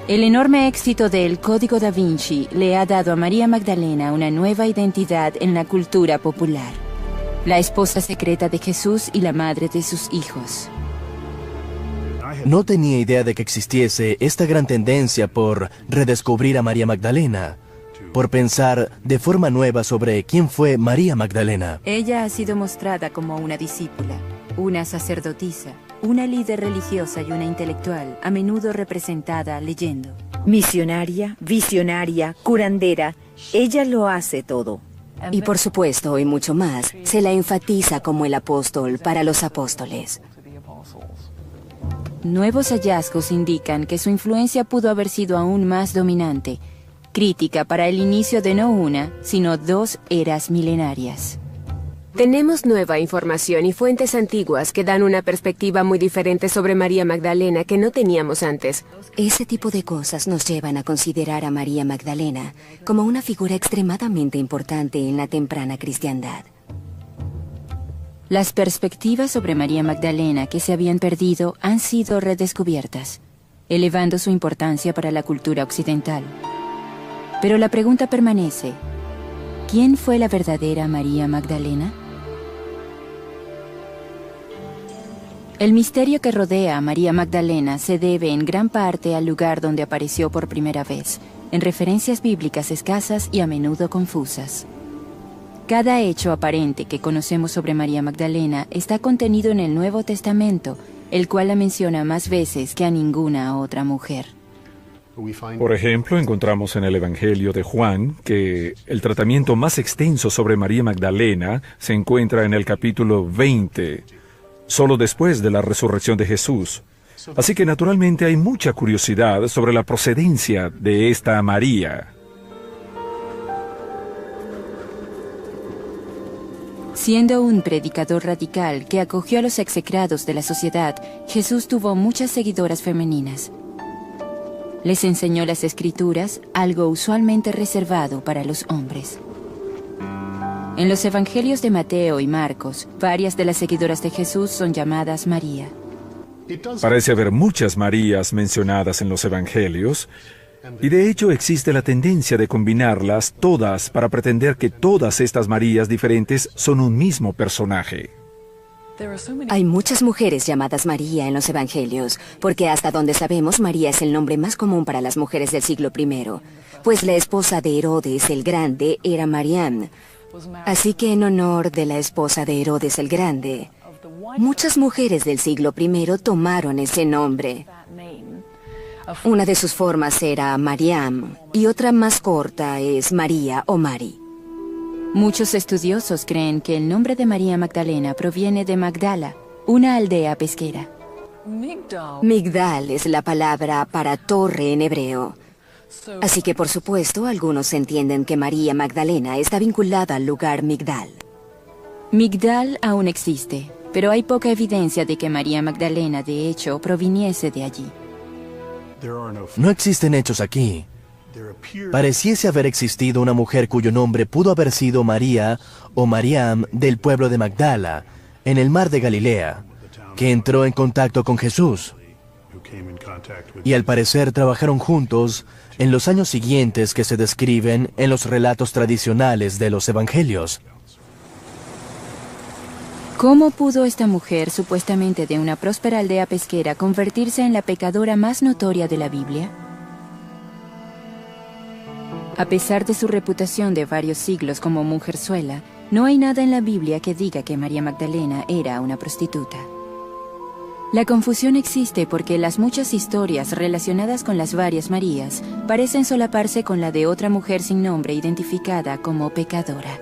El enorme éxito del Código da Vinci le ha dado a María Magdalena una nueva identidad en la cultura popular. La esposa secreta de Jesús y la madre de sus hijos. No tenía idea de que existiese esta gran tendencia por redescubrir a María Magdalena, por pensar de forma nueva sobre quién fue María Magdalena. Ella ha sido mostrada como una discípula, una sacerdotisa, una líder religiosa y una intelectual, a menudo representada leyendo. Misionaria, visionaria, curandera, ella lo hace todo. Y por supuesto, y mucho más, se la enfatiza como el apóstol para los apóstoles. Nuevos hallazgos indican que su influencia pudo haber sido aún más dominante, crítica para el inicio de no una, sino dos eras milenarias. Tenemos nueva información y fuentes antiguas que dan una perspectiva muy diferente sobre María Magdalena que no teníamos antes. Ese tipo de cosas nos llevan a considerar a María Magdalena como una figura extremadamente importante en la temprana cristiandad. Las perspectivas sobre María Magdalena que se habían perdido han sido redescubiertas, elevando su importancia para la cultura occidental. Pero la pregunta permanece: ¿quién fue la verdadera María Magdalena? El misterio que rodea a María Magdalena se debe en gran parte al lugar donde apareció por primera vez, en referencias bíblicas escasas y a menudo confusas. Cada hecho aparente que conocemos sobre María Magdalena está contenido en el Nuevo Testamento, el cual la menciona más veces que a ninguna otra mujer. Por ejemplo, encontramos en el Evangelio de Juan que el tratamiento más extenso sobre María Magdalena se encuentra en el capítulo 20, solo después de la resurrección de Jesús. Así que naturalmente hay mucha curiosidad sobre la procedencia de esta María. Siendo un predicador radical que acogió a los execrados de la sociedad, Jesús tuvo muchas seguidoras femeninas. Les enseñó las Escrituras, algo usualmente reservado para los hombres. En los evangelios de Mateo y Marcos, varias de las seguidoras de Jesús son llamadas María. Parece haber muchas Marías mencionadas en los evangelios, y de hecho existe la tendencia de combinarlas todas para pretender que todas estas Marías diferentes son un mismo personaje. Hay muchas mujeres llamadas María en los evangelios, porque hasta donde sabemos María es el nombre más común para las mujeres del siglo I, pues la esposa de Herodes el Grande era Mariam. Así que en honor de la esposa de Herodes el Grande, muchas mujeres del siglo I tomaron ese nombre. Una de sus formas era Mariam y otra más corta es María o Mari. Muchos estudiosos creen que el nombre de María Magdalena proviene de Magdala, una aldea pesquera. Migdal es la palabra para torre en hebreo. Así que, por supuesto, algunos entienden que María Magdalena está vinculada al lugar Migdal. Migdal aún existe, pero hay poca evidencia de que María Magdalena, de hecho, proviniese de allí. No existen hechos aquí. Pareciese haber existido una mujer cuyo nombre pudo haber sido María o Mariam del pueblo de Magdala, en el mar de Galilea, que entró en contacto con Jesús. Y al parecer trabajaron juntos en los años siguientes que se describen en los relatos tradicionales de los evangelios. ¿Cómo pudo esta mujer, supuestamente de una próspera aldea pesquera, convertirse en la pecadora más notoria de la Biblia? A pesar de su reputación de varios siglos como mujerzuela, no hay nada en la Biblia que diga que María Magdalena era una prostituta. La confusión existe porque las muchas historias relacionadas con las varias Marías parecen solaparse con la de otra mujer sin nombre identificada como pecadora.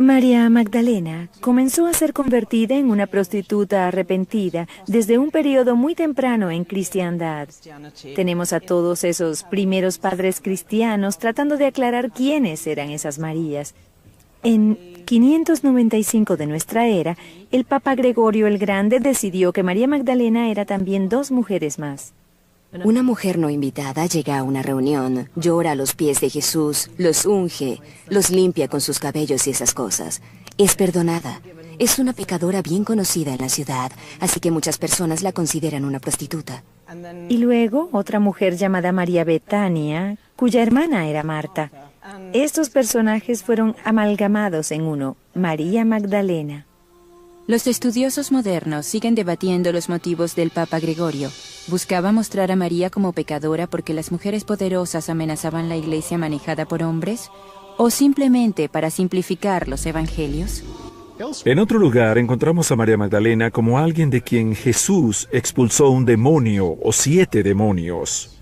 María Magdalena comenzó a ser convertida en una prostituta arrepentida desde un periodo muy temprano en cristiandad. Tenemos a todos esos primeros padres cristianos tratando de aclarar quiénes eran esas Marías. En 595 de nuestra era, el Papa Gregorio el Grande decidió que María Magdalena era también dos mujeres más. Una mujer no invitada llega a una reunión, llora a los pies de Jesús, los unge, los limpia con sus cabellos y esas cosas. Es perdonada. Es una pecadora bien conocida en la ciudad, así que muchas personas la consideran una prostituta. Y luego otra mujer llamada María Betania, cuya hermana era Marta. Estos personajes fueron amalgamados en uno, María Magdalena. Los estudiosos modernos siguen debatiendo los motivos del Papa Gregorio. ¿Buscaba mostrar a María como pecadora porque las mujeres poderosas amenazaban la iglesia manejada por hombres? ¿O simplemente para simplificar los evangelios? En otro lugar encontramos a María Magdalena como alguien de quien Jesús expulsó un demonio o 7 demonios,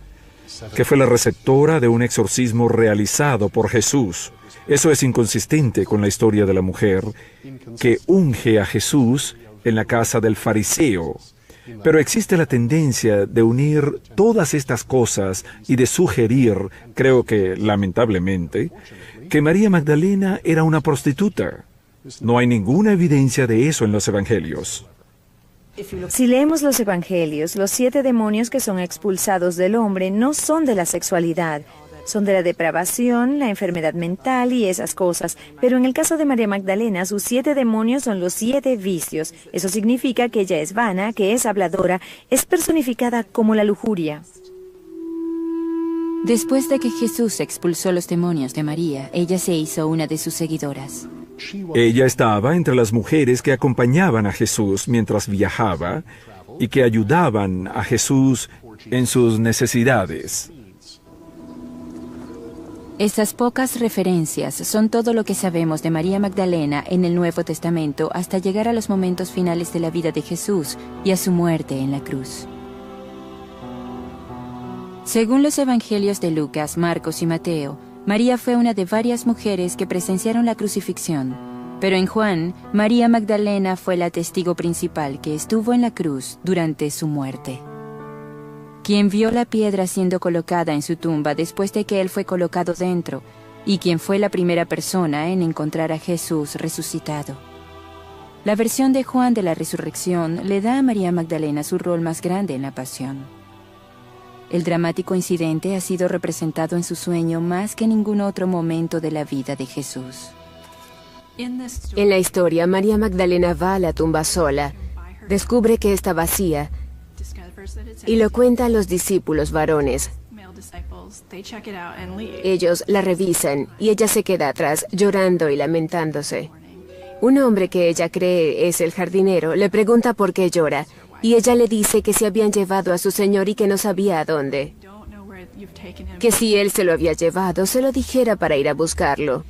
que fue la receptora de un exorcismo realizado por Jesús. Eso es inconsistente con la historia de la mujer que unge a Jesús en la casa del fariseo. Pero existe la tendencia de unir todas estas cosas y de sugerir, creo que lamentablemente, que María Magdalena era una prostituta. No hay ninguna evidencia de eso en los evangelios. Si leemos los evangelios, los 7 demonios que son expulsados del hombre no son de la sexualidad, son de la depravación, la enfermedad mental y esas cosas. Pero en el caso de María Magdalena, sus 7 demonios son los 7 vicios. Eso significa que ella es vana, que es habladora, es personificada como la lujuria. Después de que Jesús expulsó los demonios de María, ella se hizo una de sus seguidoras. Ella estaba entre las mujeres que acompañaban a Jesús mientras viajaba y que ayudaban a Jesús en sus necesidades. Estas pocas referencias son todo lo que sabemos de María Magdalena en el Nuevo Testamento hasta llegar a los momentos finales de la vida de Jesús y a su muerte en la cruz. Según los evangelios de Lucas, Marcos y Mateo, María fue una de varias mujeres que presenciaron la crucifixión, pero en Juan, María Magdalena fue la testigo principal que estuvo en la cruz durante su muerte. Quien vio la piedra siendo colocada en su tumba después de que él fue colocado dentro, y quien fue la primera persona en encontrar a Jesús resucitado. La versión de Juan de la resurrección le da a María Magdalena su rol más grande en la pasión. El dramático incidente ha sido representado en su sueño más que en ningún otro momento de la vida de Jesús. En la historia, María Magdalena va a la tumba sola, descubre que está vacía y lo cuenta a los discípulos varones. Ellos la revisan y ella se queda atrás, llorando y lamentándose. Un hombre que ella cree es el jardinero le pregunta por qué llora, y ella le dice que se habían llevado a su señor y que no sabía a dónde. Que si él se lo había llevado, se lo dijera para ir a buscarlo.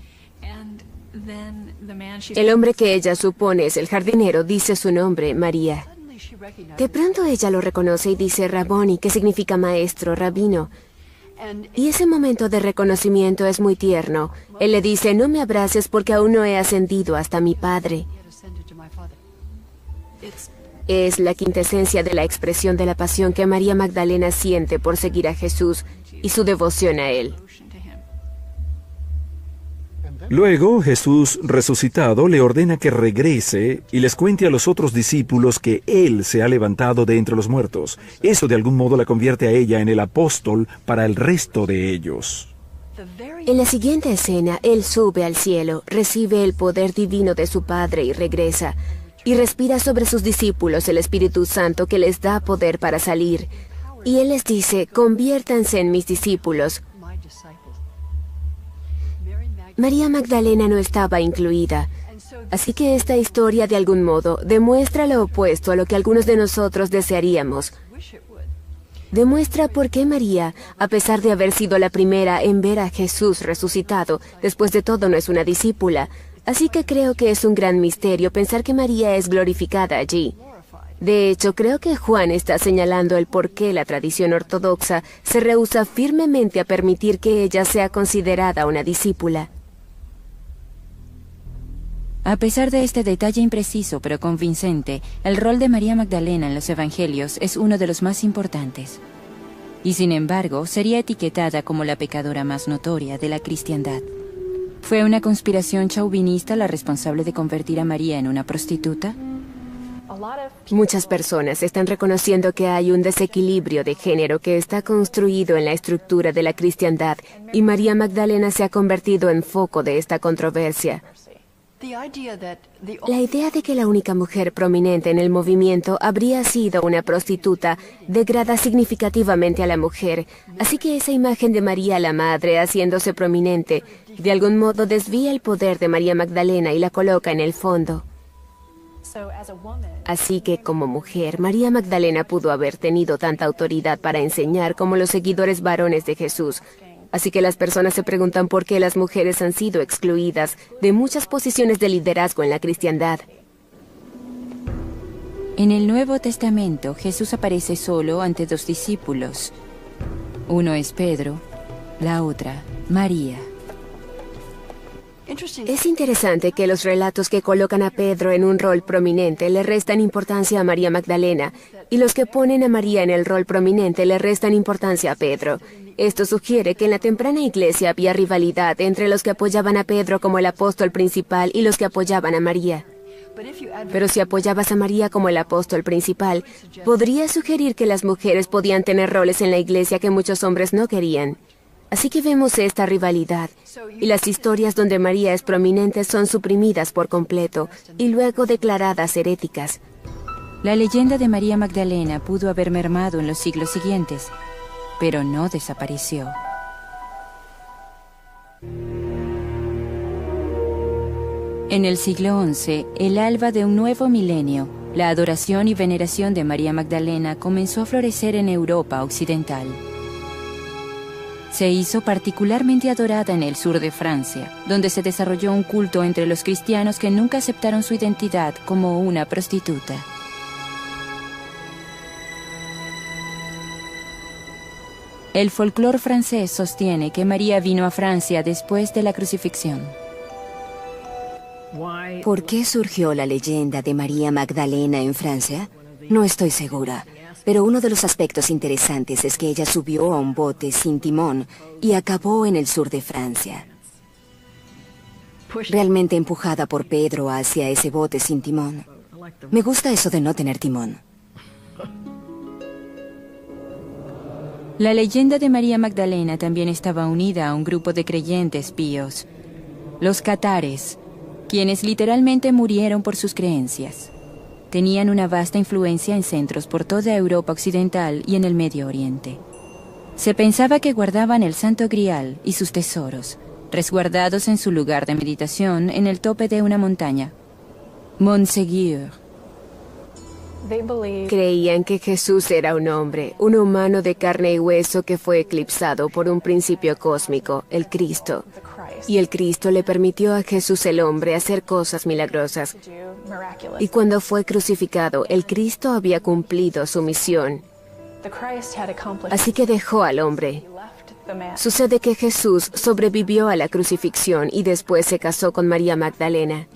El hombre que ella supone es el jardinero dice su nombre, María. De pronto ella lo reconoce y dice Raboni, que significa maestro, rabino. Y ese momento de reconocimiento es muy tierno. Él le dice, no me abraces porque aún no he ascendido hasta mi Padre. Es la quintesencia de la expresión de la pasión que María Magdalena siente por seguir a Jesús y su devoción a Él. Luego, Jesús resucitado le ordena que regrese y les cuente a los otros discípulos que Él se ha levantado de entre los muertos. Eso de algún modo la convierte a ella en el apóstol para el resto de ellos. En la siguiente escena, Él sube al cielo, recibe el poder divino de su Padre y regresa. Y respira sobre sus discípulos el Espíritu Santo que les da poder para salir. Y Él les dice, conviértanse en mis discípulos. María Magdalena no estaba incluida. Así que esta historia, de algún modo, demuestra lo opuesto a lo que algunos de nosotros desearíamos. Demuestra por qué María, a pesar de haber sido la primera en ver a Jesús resucitado, después de todo no es una discípula. Así que creo que es un gran misterio pensar que María es glorificada allí. De hecho, creo que Juan está señalando el por qué la tradición ortodoxa se rehúsa firmemente a permitir que ella sea considerada una discípula. A pesar de este detalle impreciso pero convincente, el rol de María Magdalena en los evangelios es uno de los más importantes. Y sin embargo, sería etiquetada como la pecadora más notoria de la cristiandad. ¿Fue una conspiración chauvinista la responsable de convertir a María en una prostituta? Muchas personas están reconociendo que hay un desequilibrio de género que está construido en la estructura de la cristiandad, y María Magdalena se ha convertido en foco de esta controversia. La idea de que la única mujer prominente en el movimiento habría sido una prostituta degrada significativamente a la mujer, así que esa imagen de María la Madre haciéndose prominente de algún modo desvía el poder de María Magdalena y la coloca en el fondo. Así que como mujer, María Magdalena pudo haber tenido tanta autoridad para enseñar como los seguidores varones de Jesús. Así que las personas se preguntan por qué las mujeres han sido excluidas de muchas posiciones de liderazgo en la cristiandad. En el Nuevo Testamento, Jesús aparece solo ante dos discípulos. Uno es Pedro, la otra, María. Es interesante que los relatos que colocan a Pedro en un rol prominente le restan importancia a María Magdalena, y los que ponen a María en el rol prominente le restan importancia a Pedro. Esto sugiere que en la temprana iglesia había rivalidad entre los que apoyaban a Pedro como el apóstol principal y los que apoyaban a María. Pero si apoyabas a María como el apóstol principal, podría sugerir que las mujeres podían tener roles en la iglesia que muchos hombres no querían. Así que vemos esta rivalidad, y las historias donde María es prominente son suprimidas por completo y luego declaradas heréticas. La leyenda de María Magdalena pudo haber mermado en los siglos siguientes, pero no desapareció. En el siglo XI, el alba de un nuevo milenio, la adoración y veneración de María Magdalena comenzó a florecer en Europa occidental. Se hizo particularmente adorada en el sur de Francia, donde se desarrolló un culto entre los cristianos que nunca aceptaron su identidad como una prostituta. El folclore francés sostiene que María vino a Francia después de la crucifixión. ¿Por qué surgió la leyenda de María Magdalena en Francia? No estoy segura. Pero uno de los aspectos interesantes es que ella subió a un bote sin timón y acabó en el sur de Francia. Realmente empujada por Pedro hacia ese bote sin timón. Me gusta eso de no tener timón. La leyenda de María Magdalena también estaba unida a un grupo de creyentes píos, los catares, quienes literalmente murieron por sus creencias. Tenían una vasta influencia en centros por toda Europa occidental y en el Medio Oriente. Se pensaba que guardaban el Santo Grial y sus tesoros, resguardados en su lugar de meditación en el tope de una montaña, Montségur. Creían que Jesús era un hombre, un humano de carne y hueso que fue eclipsado por un principio cósmico, el Cristo. Y el Cristo le permitió a Jesús el hombre hacer cosas milagrosas. Y cuando fue crucificado, el Cristo había cumplido su misión. Así que dejó al hombre. Sucede que Jesús sobrevivió a la crucifixión y después se casó con María Magdalena.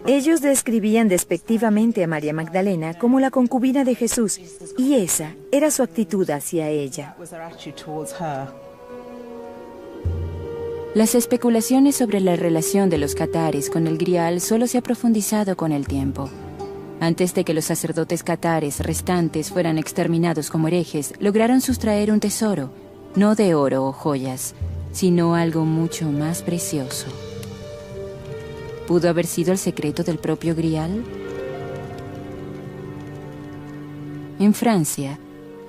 Ellos describían despectivamente a María Magdalena como la concubina de Jesús, y esa era su actitud hacia ella. Las especulaciones sobre la relación de los catares con el Grial solo se ha profundizado con el tiempo. Antes de que los sacerdotes catares restantes fueran exterminados como herejes, lograron sustraer un tesoro, no de oro o joyas, sino algo mucho más precioso. ¿Pudo haber sido el secreto del propio Grial? En Francia,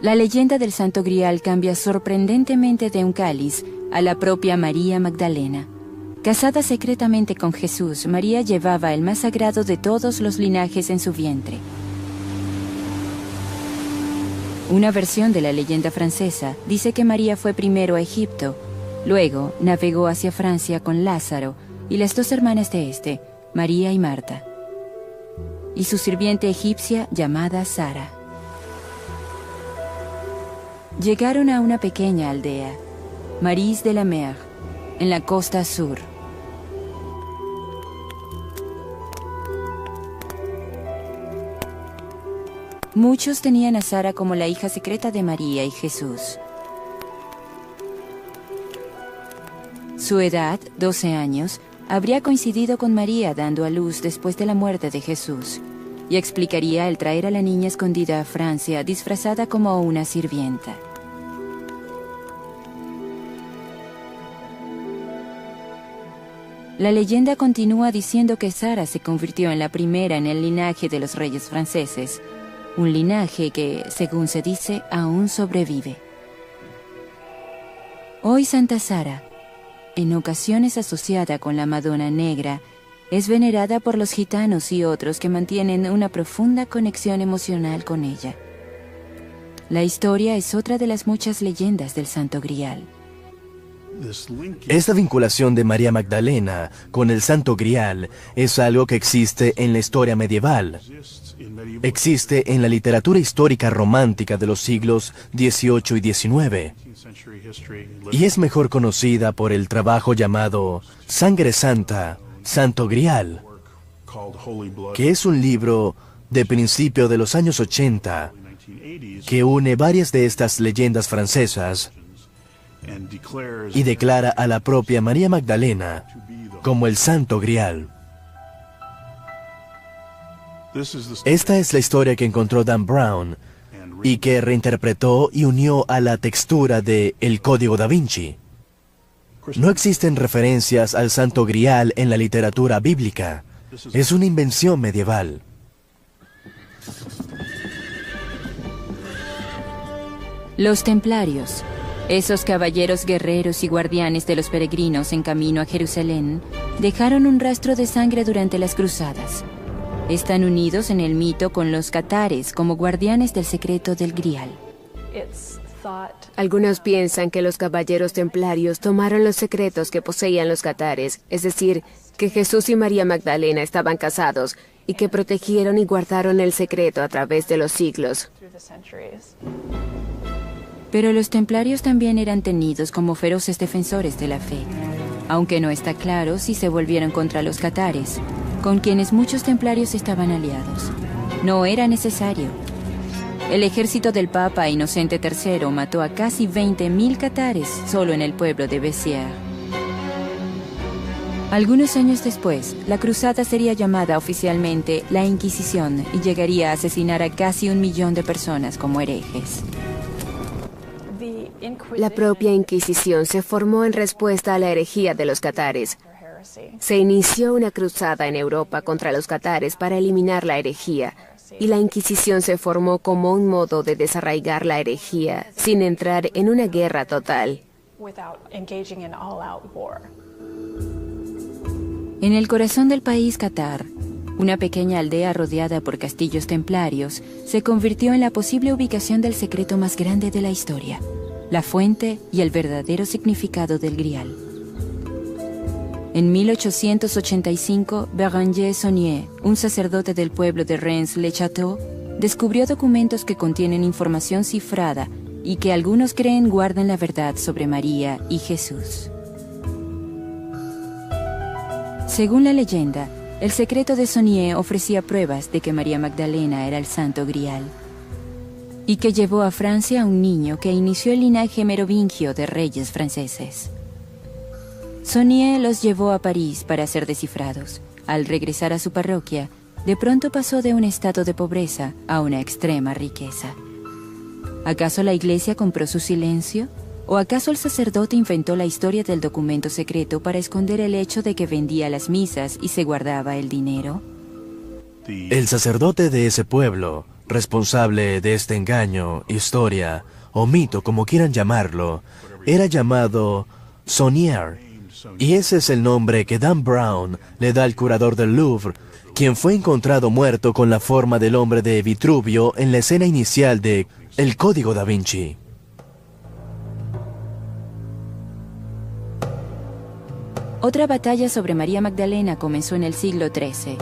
la leyenda del Santo Grial cambia sorprendentemente de un cáliz a la propia María Magdalena. Casada secretamente con Jesús, María llevaba el más sagrado de todos los linajes en su vientre. Una versión de la leyenda francesa dice que María fue primero a Egipto, luego navegó hacia Francia con Lázaro y las dos hermanas de este, María y Marta, y su sirviente egipcia llamada Sara. Llegaron a una pequeña aldea, Maris de la Mer, en la costa sur. Muchos tenían a Sara como la hija secreta de María y Jesús. Su edad, 12 años, habría coincidido con María dando a luz después de la muerte de Jesús, y explicaría el traer a la niña escondida a Francia disfrazada como una sirvienta. La leyenda continúa diciendo que Sara se convirtió en la primera en el linaje de los reyes franceses, un linaje que, según se dice, aún sobrevive. Hoy Santa Sara, en ocasiones asociada con la Madonna Negra, es venerada por los gitanos y otros que mantienen una profunda conexión emocional con ella. La historia es otra de las muchas leyendas del Santo Grial. Esta vinculación de María Magdalena con el Santo Grial es algo que existe en la historia medieval. Existe en la literatura histórica romántica de los siglos XVIII y XIX. Y es mejor conocida por el trabajo llamado Sangre Santa, Santo Grial, que es un libro de principio de los años 80 que une varias de estas leyendas francesas y declara a la propia María Magdalena como el Santo Grial. Esta es la historia que encontró Dan Brown y que reinterpretó y unió a la textura de El Código da Vinci. No existen referencias al Santo Grial en la literatura bíblica. Es una invención medieval. Los templarios, esos caballeros guerreros y guardianes de los peregrinos en camino a Jerusalén, dejaron un rastro de sangre durante las cruzadas. Están unidos en el mito con los catares como guardianes del secreto del Grial. Algunos piensan que los caballeros templarios tomaron los secretos que poseían los catares, es decir, que Jesús y María Magdalena estaban casados y que protegieron y guardaron el secreto a través de los siglos. Pero los templarios también eran tenidos como feroces defensores de la fe, aunque no está claro si se volvieron contra los catares, con quienes muchos templarios estaban aliados. No era necesario. El ejército del Papa Inocente III mató a casi 20.000 catares solo en el pueblo de Béziers. Algunos años después, la cruzada sería llamada oficialmente la Inquisición y llegaría a asesinar a casi 1 millón de personas como herejes. La propia Inquisición se formó en respuesta a la herejía de los catares. Se inició una cruzada en Europa contra los catares para eliminar la herejía, y la Inquisición se formó como un modo de desarraigar la herejía sin entrar en una guerra total. En el corazón del país Catar, una pequeña aldea rodeada por castillos templarios se convirtió en la posible ubicación del secreto más grande de la historia, la fuente y el verdadero significado del Grial. En 1885, Béranger Saunier, un sacerdote del pueblo de Reims-le-Château, descubrió documentos que contienen información cifrada y que algunos creen guardan la verdad sobre María y Jesús. Según la leyenda, el secreto de Saunier ofrecía pruebas de que María Magdalena era el Santo Grial y que llevó a Francia a un niño que inició el linaje merovingio de reyes franceses. Saunier los llevó a París para ser descifrados. Al regresar a su parroquia, de pronto pasó de un estado de pobreza a una extrema riqueza. ¿Acaso la iglesia compró su silencio? ¿O acaso el sacerdote inventó la historia del documento secreto para esconder el hecho de que vendía las misas y se guardaba el dinero? El sacerdote de ese pueblo, responsable de este engaño, historia o mito, como quieran llamarlo, era llamado Saunier. Y ese es el nombre que Dan Brown le da al curador del Louvre, quien fue encontrado muerto con la forma del hombre de Vitruvio en la escena inicial de El Código da Vinci. Otra batalla sobre María Magdalena comenzó en el siglo XIII,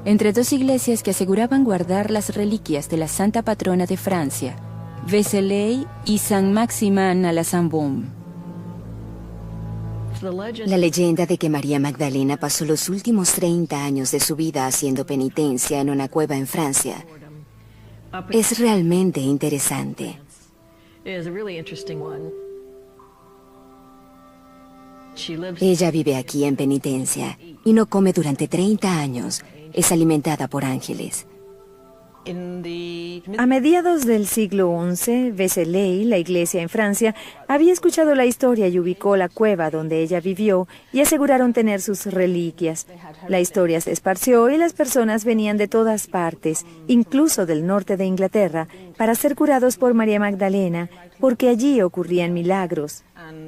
entre dos iglesias que aseguraban guardar las reliquias de la santa patrona de Francia, Vézelay y Saint-Maximin à la Sainte-Baume. La leyenda de que María Magdalena pasó los últimos 30 años de su vida haciendo penitencia en una cueva en Francia es realmente interesante. Ella vive aquí en penitencia y no come durante 30 años. Es alimentada por ángeles. A mediados del siglo XI, Vézelay, la iglesia en Francia, había escuchado la historia y ubicó la cueva donde ella vivió y aseguraron tener sus reliquias. La historia se esparció y las personas venían de todas partes, incluso del norte de Inglaterra, para ser curados por María Magdalena, porque allí ocurrían milagros,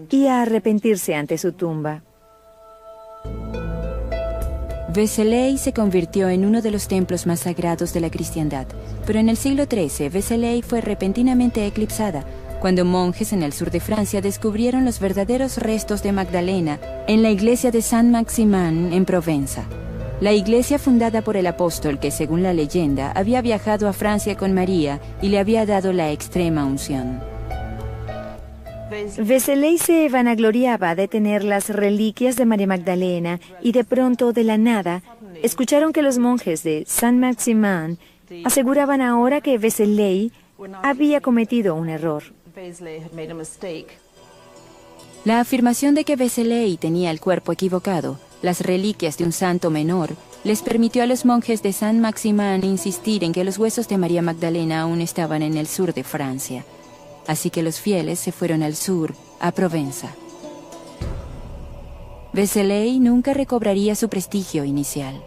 y a arrepentirse ante su tumba. Vézelay se convirtió en uno de los templos más sagrados de la cristiandad, pero en el siglo XIII Vézelay fue repentinamente eclipsada, cuando monjes en el sur de Francia descubrieron los verdaderos restos de Magdalena en la iglesia de Saint-Maximin en Provenza. La iglesia fundada por el apóstol que, según la leyenda, había viajado a Francia con María y le había dado la extrema unción. Vézelay se vanagloriaba de tener las reliquias de María Magdalena y de pronto, de la nada, escucharon que los monjes de Saint-Maximin aseguraban ahora que Vézelay había cometido un error. La afirmación de que Vézelay tenía el cuerpo equivocado, las reliquias de un santo menor, les permitió a los monjes de Saint-Maximin insistir en que los huesos de María Magdalena aún estaban en el sur de Francia. Así que los fieles se fueron al sur, a Provenza. Vézelay nunca recobraría su prestigio inicial.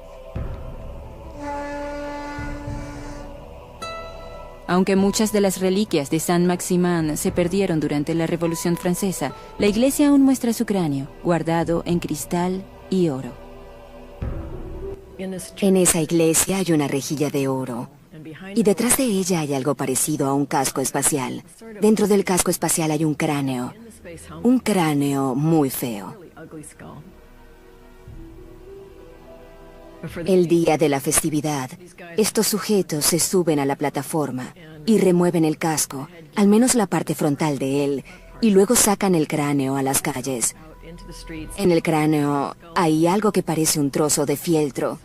Aunque muchas de las reliquias de Saint-Maximin se perdieron durante la Revolución Francesa, la iglesia aún muestra su cráneo, guardado en cristal y oro. En esa iglesia hay una rejilla de oro. Y detrás de ella hay algo parecido a un casco espacial. Dentro del casco espacial hay un cráneo muy feo. El día de la festividad, estos sujetos se suben a la plataforma y remueven el casco, al menos la parte frontal de él, y luego sacan el cráneo a las calles. En el cráneo hay algo que parece un trozo de fieltro,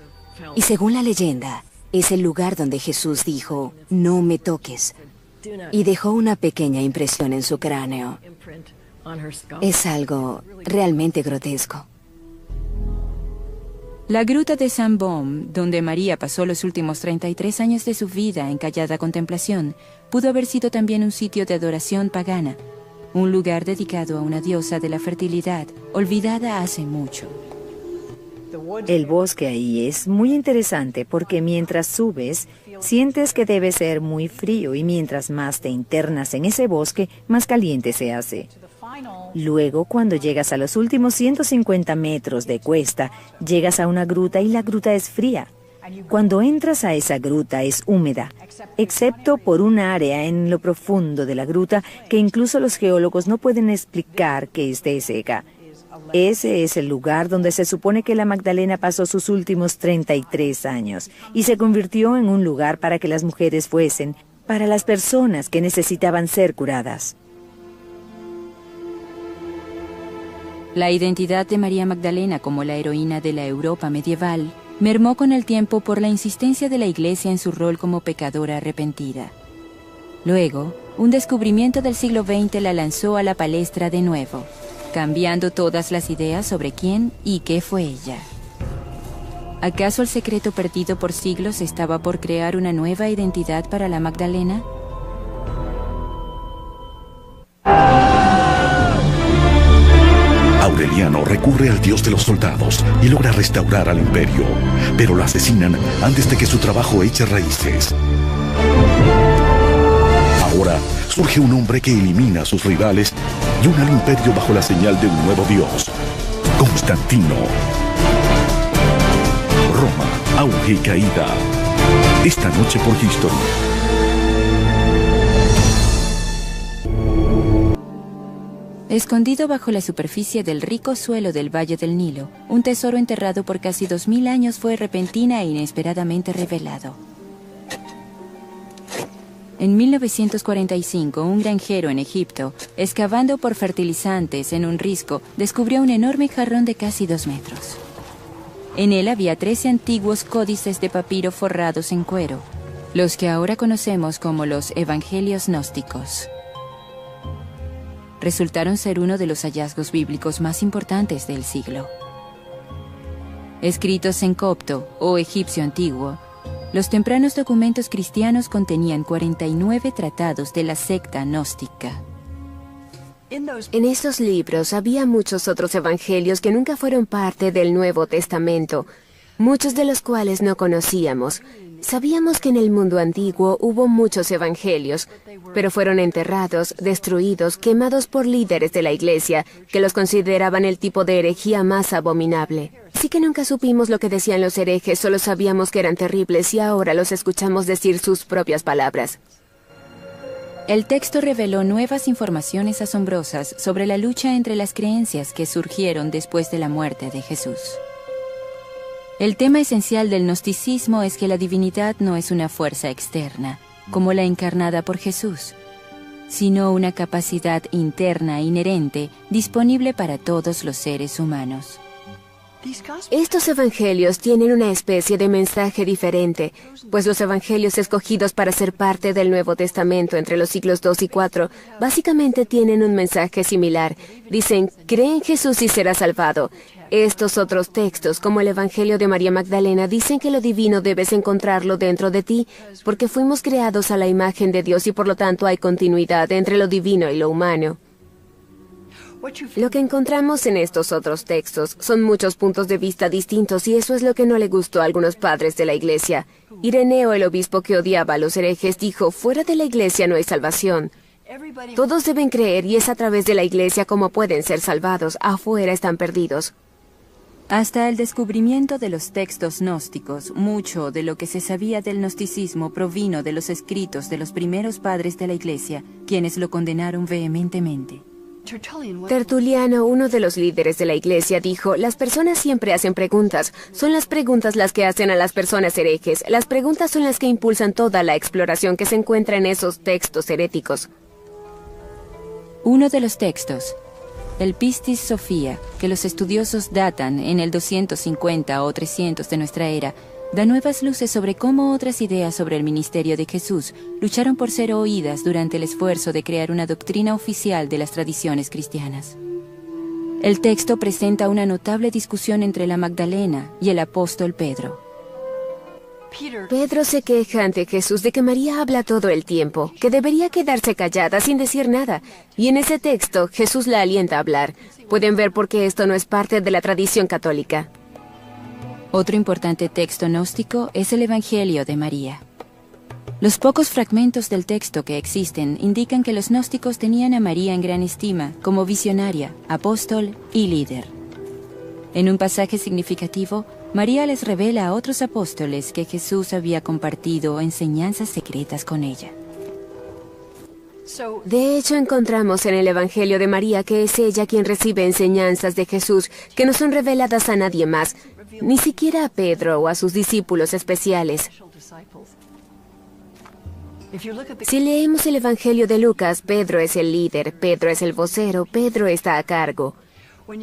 y según la leyenda, es el lugar donde Jesús dijo, "No me toques", y dejó una pequeña impresión en su cráneo. Es algo realmente grotesco. La gruta de Saint-Baume, donde María pasó los últimos 33 años de su vida en callada contemplación, pudo haber sido también un sitio de adoración pagana, un lugar dedicado a una diosa de la fertilidad, olvidada hace mucho. El bosque ahí es muy interesante porque mientras subes, sientes que debe ser muy frío y mientras más te internas en ese bosque, más caliente se hace. Luego, cuando llegas a los últimos 150 metros de cuesta, llegas a una gruta y la gruta es fría. Cuando entras a esa gruta es húmeda, excepto por un área en lo profundo de la gruta que incluso los geólogos no pueden explicar que esté seca. Ese es el lugar donde se supone que la Magdalena pasó sus últimos 33 años y se convirtió en un lugar para que las mujeres fuesen, para las personas que necesitaban ser curadas. La identidad de María Magdalena como la heroína de la Europa medieval mermó con el tiempo por la insistencia de la Iglesia en su rol como pecadora arrepentida. Luego, un descubrimiento del siglo XX la lanzó a la palestra de nuevo, cambiando todas las ideas sobre quién y qué fue ella. ¿Acaso el secreto perdido por siglos estaba por crear una nueva identidad para la Magdalena? Aureliano recurre al dios de los soldados y logra restaurar al imperio, pero lo asesinan antes de que su trabajo eche raíces. Ahora surge un hombre que elimina a sus rivales y une al imperio bajo la señal de un nuevo dios, Constantino. Roma, auge y caída. Esta noche por History. Escondido bajo la superficie del rico suelo del Valle del Nilo, un tesoro enterrado por casi 2000 años fue repentina e inesperadamente revelado. En 1945, un granjero en Egipto, excavando por fertilizantes en un risco, descubrió un enorme jarrón de casi 2 metros. En él había 13 antiguos códices de papiro forrados en cuero, los que ahora conocemos como los Evangelios Gnósticos. Resultaron ser uno de los hallazgos bíblicos más importantes del siglo. Escritos en copto o egipcio antiguo, Los tempranos documentos cristianos contenían 49 tratados de la secta gnóstica. En esos libros había muchos otros evangelios que nunca fueron parte del Nuevo Testamento, muchos de los cuales no conocíamos. Sabíamos que en el mundo antiguo hubo muchos evangelios, pero fueron enterrados, destruidos, quemados por líderes de la iglesia, que los consideraban el tipo de herejía más abominable. Sí que nunca supimos lo que decían los herejes, solo sabíamos que eran terribles y ahora los escuchamos decir sus propias palabras. El texto reveló nuevas informaciones asombrosas sobre la lucha entre las creencias que surgieron después de la muerte de Jesús. El tema esencial del gnosticismo es que la divinidad no es una fuerza externa, como la encarnada por Jesús, sino una capacidad interna inherente disponible para todos los seres humanos. Estos evangelios tienen una especie de mensaje diferente, pues los evangelios escogidos para ser parte del Nuevo Testamento entre los siglos II y IV básicamente tienen un mensaje similar. Dicen, cree en Jesús y serás salvado. Estos otros textos, como el Evangelio de María Magdalena, dicen que lo divino debes encontrarlo dentro de ti, porque fuimos creados a la imagen de Dios y por lo tanto hay continuidad entre lo divino y lo humano. Lo que encontramos en estos otros textos son muchos puntos de vista distintos y eso es lo que no le gustó a algunos padres de la iglesia. Ireneo, el obispo que odiaba a los herejes, dijo, fuera de la iglesia no hay salvación. Todos deben creer y es a través de la iglesia como pueden ser salvados, afuera están perdidos. Hasta el descubrimiento de los textos gnósticos, mucho de lo que se sabía del gnosticismo provino de los escritos de los primeros padres de la iglesia, quienes lo condenaron vehementemente. Tertuliano, uno de los líderes de la iglesia, dijo, las personas siempre hacen preguntas. Son las preguntas las que hacen a las personas herejes. Las preguntas son las que impulsan toda la exploración que se encuentra en esos textos heréticos. Uno de los textos, el Pistis Sophia, que los estudiosos datan en el 250 o 300 de nuestra era, da nuevas luces sobre cómo otras ideas sobre el ministerio de Jesús lucharon por ser oídas durante el esfuerzo de crear una doctrina oficial de las tradiciones cristianas. El texto presenta una notable discusión entre la Magdalena y el apóstol Pedro. Pedro se queja ante Jesús de que María habla todo el tiempo, que debería quedarse callada sin decir nada. Y en ese texto Jesús la alienta a hablar. Pueden ver por qué esto no es parte de la tradición católica. Otro importante texto gnóstico es el Evangelio de María. Los pocos fragmentos del texto que existen indican que los gnósticos tenían a María en gran estima como visionaria, apóstol y líder. En un pasaje significativo, María les revela a otros apóstoles que Jesús había compartido enseñanzas secretas con ella. De hecho, encontramos en el Evangelio de María que es ella quien recibe enseñanzas de Jesús que no son reveladas a nadie más, ni siquiera a Pedro o a sus discípulos especiales. Si leemos el Evangelio de Lucas, Pedro es el líder, Pedro es el vocero, Pedro está a cargo.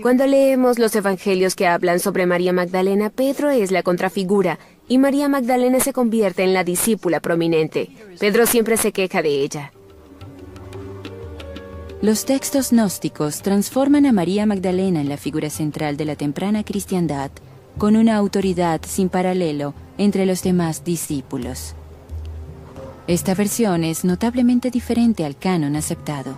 Cuando leemos los evangelios que hablan sobre María Magdalena, Pedro es la contrafigura y María Magdalena se convierte en la discípula prominente. Pedro siempre se queja de ella. Los textos gnósticos transforman a María Magdalena en la figura central de la temprana cristiandad, con una autoridad sin paralelo entre los demás discípulos. Esta versión es notablemente diferente al canon aceptado.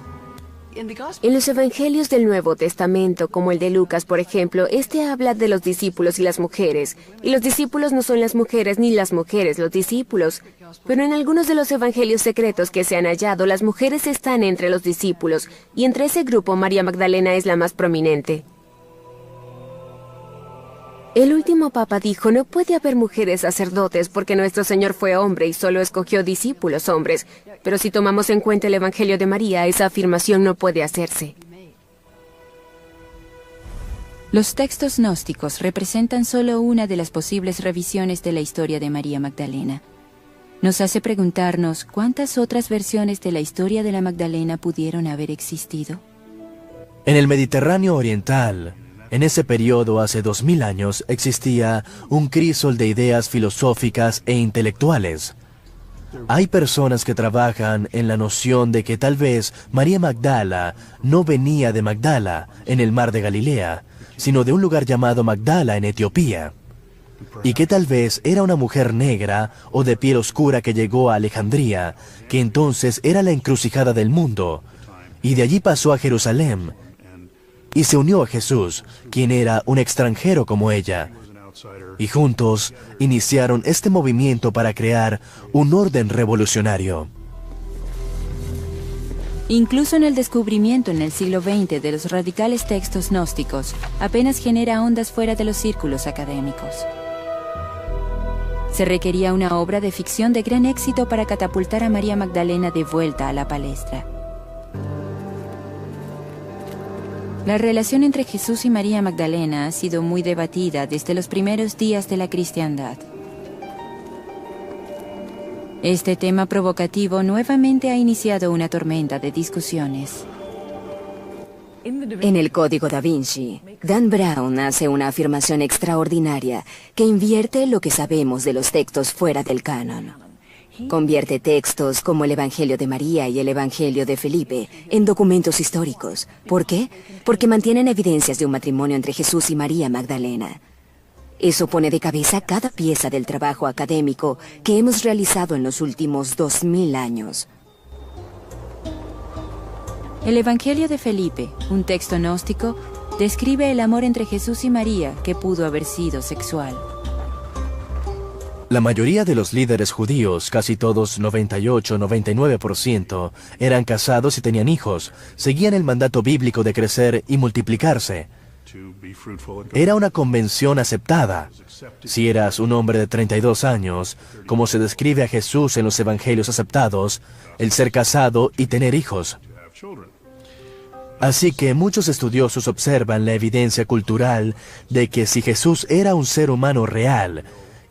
En los evangelios del Nuevo Testamento, como el de Lucas, por ejemplo, este habla de los discípulos y las mujeres. Y los discípulos no son las mujeres ni las mujeres los discípulos. Pero en algunos de los evangelios secretos que se han hallado, las mujeres están entre los discípulos. Y entre ese grupo, María Magdalena es la más prominente. El último papa dijo, no puede haber mujeres sacerdotes porque nuestro Señor fue hombre y solo escogió discípulos hombres. Pero si tomamos en cuenta el Evangelio de María, esa afirmación no puede hacerse. Los textos gnósticos representan solo una de las posibles revisiones de la historia de María Magdalena. Nos hace preguntarnos cuántas otras versiones de la historia de la Magdalena pudieron haber existido. En el Mediterráneo oriental, en ese periodo hace 2000 años, existía un crisol de ideas filosóficas e intelectuales. Hay personas que trabajan en la noción de que tal vez María Magdala no venía de Magdala, en el mar de Galilea, sino de un lugar llamado Magdala en Etiopía. y que tal vez era una mujer negra o de piel oscura que llegó a Alejandría, que entonces era la encrucijada del mundo, y de allí pasó a Jerusalén, y se unió a Jesús, quien era un extranjero como ella, y juntos iniciaron este movimiento para crear un orden revolucionario. Incluso en el descubrimiento en el siglo XX de los radicales textos gnósticos, apenas genera ondas fuera de los círculos académicos. Se requería una obra de ficción de gran éxito para catapultar a María Magdalena de vuelta a la palestra. La relación entre Jesús y María Magdalena ha sido muy debatida desde los primeros días de la cristiandad. Este tema provocativo nuevamente ha iniciado una tormenta de discusiones. En el Código da Vinci, Dan Brown hace una afirmación extraordinaria que invierte lo que sabemos de los textos fuera del canon. Convierte textos como el Evangelio de María y el Evangelio de Felipe en documentos históricos. ¿Por qué? Porque mantienen evidencias de un matrimonio entre Jesús y María Magdalena. Eso pone de cabeza cada pieza del trabajo académico que hemos realizado en los últimos 2000 años. El Evangelio de Felipe, un texto gnóstico, describe el amor entre Jesús y María que pudo haber sido sexual. La mayoría de los líderes judíos, casi todos 98-99%, eran casados y tenían hijos, seguían el mandato bíblico de crecer y multiplicarse. Era una convención aceptada. Si eras un hombre de 32 años, como se describe a Jesús en los evangelios aceptados, el ser casado y tener hijos. Así que muchos estudiosos observan la evidencia cultural de que si Jesús era un ser humano real,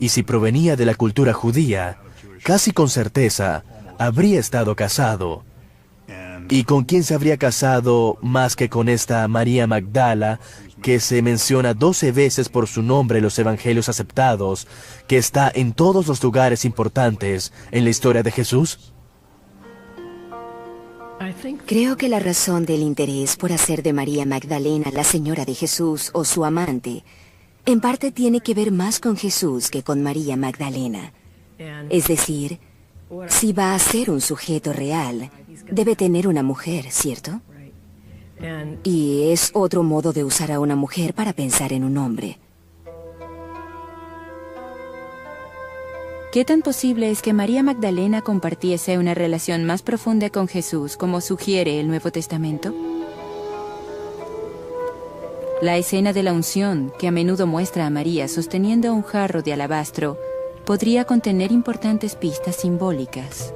y si provenía de la cultura judía, casi con certeza habría estado casado. ¿Y con quién se habría casado más que con esta María Magdala, que se menciona 12 veces por su nombre en los evangelios aceptados, que está en todos los lugares importantes en la historia de Jesús? Creo que la razón del interés por hacer de María Magdalena la señora de Jesús o su amante, en parte tiene que ver más con Jesús que con María Magdalena. Es decir, si va a ser un sujeto real, debe tener una mujer, ¿cierto? Y es otro modo de usar a una mujer para pensar en un hombre. ¿Qué tan posible es que María Magdalena compartiese una relación más profunda con Jesús, como sugiere el Nuevo Testamento? La escena de la unción, que a menudo muestra a María sosteniendo un jarro de alabastro, podría contener importantes pistas simbólicas.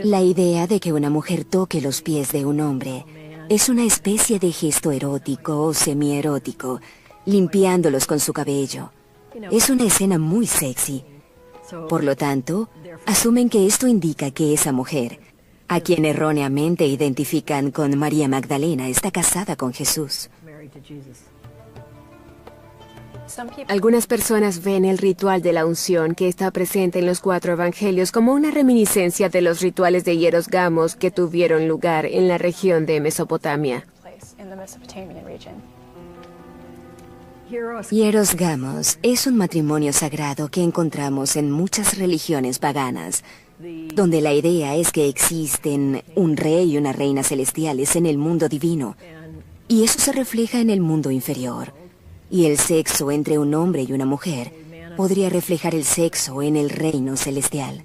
La idea de que una mujer toque los pies de un hombre es una especie de gesto erótico o semierótico, limpiándolos con su cabello. Es una escena muy sexy. Por lo tanto, asumen que esto indica que esa mujer, a quien erróneamente identifican con María Magdalena, está casada con Jesús. Algunas personas ven el ritual de la unción que está presente en los 4 evangelios como una reminiscencia de los rituales de hieros gamos que tuvieron lugar en la región de Mesopotamia. Hieros gamos es un matrimonio sagrado que encontramos en muchas religiones paganas, donde la idea es que existen un rey y una reina celestiales en el mundo divino, y eso se refleja en el mundo inferior. Y el sexo entre un hombre y una mujer podría reflejar el sexo en el reino celestial.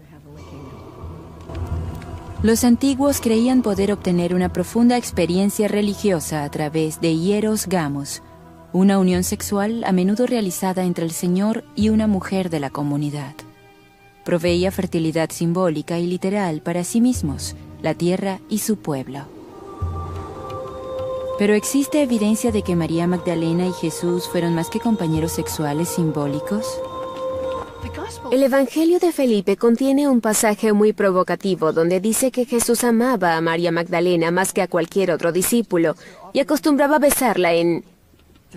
Los antiguos creían poder obtener una profunda experiencia religiosa a través de hieros gamos, una unión sexual a menudo realizada entre el Señor y una mujer de la comunidad. Proveía fertilidad simbólica y literal para sí mismos, la tierra y su pueblo. Pero ¿existe evidencia de que María Magdalena y Jesús fueron más que compañeros sexuales simbólicos? El Evangelio de Felipe contiene un pasaje muy provocativo donde dice que Jesús amaba a María Magdalena más que a cualquier otro discípulo y acostumbraba besarla en...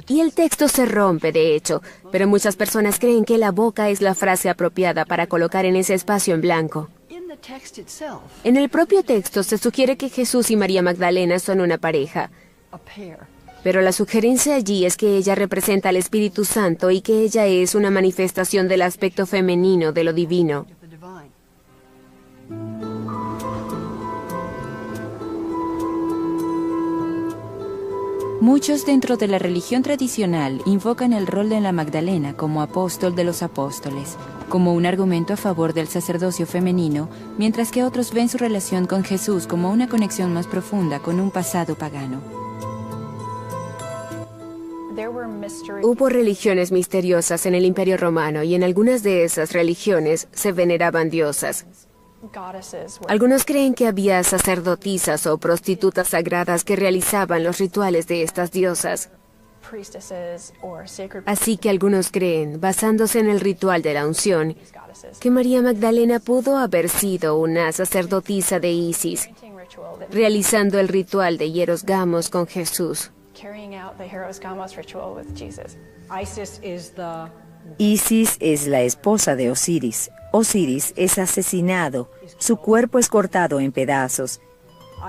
Y el texto se rompe, de hecho, pero muchas personas creen que la boca es la frase apropiada para colocar en ese espacio en blanco. En el propio texto se sugiere que Jesús y María Magdalena son una pareja. Pero la sugerencia allí es que ella representa al Espíritu Santo y que ella es una manifestación del aspecto femenino de lo divino. Muchos dentro de la religión tradicional invocan el rol de la Magdalena como apóstol de los apóstoles, como un argumento a favor del sacerdocio femenino, mientras que otros ven su relación con Jesús como una conexión más profunda con un pasado pagano. Hubo religiones misteriosas en el Imperio Romano y en algunas de esas religiones se veneraban diosas. Algunos creen que había sacerdotisas o prostitutas sagradas que realizaban los rituales de estas diosas. Así que algunos creen, basándose en el ritual de la unción, que María Magdalena pudo haber sido una sacerdotisa de Isis, realizando el ritual de Hieros Gamos con Jesús. Isis es la esposa de Osiris. Osiris es asesinado, su cuerpo es cortado en pedazos.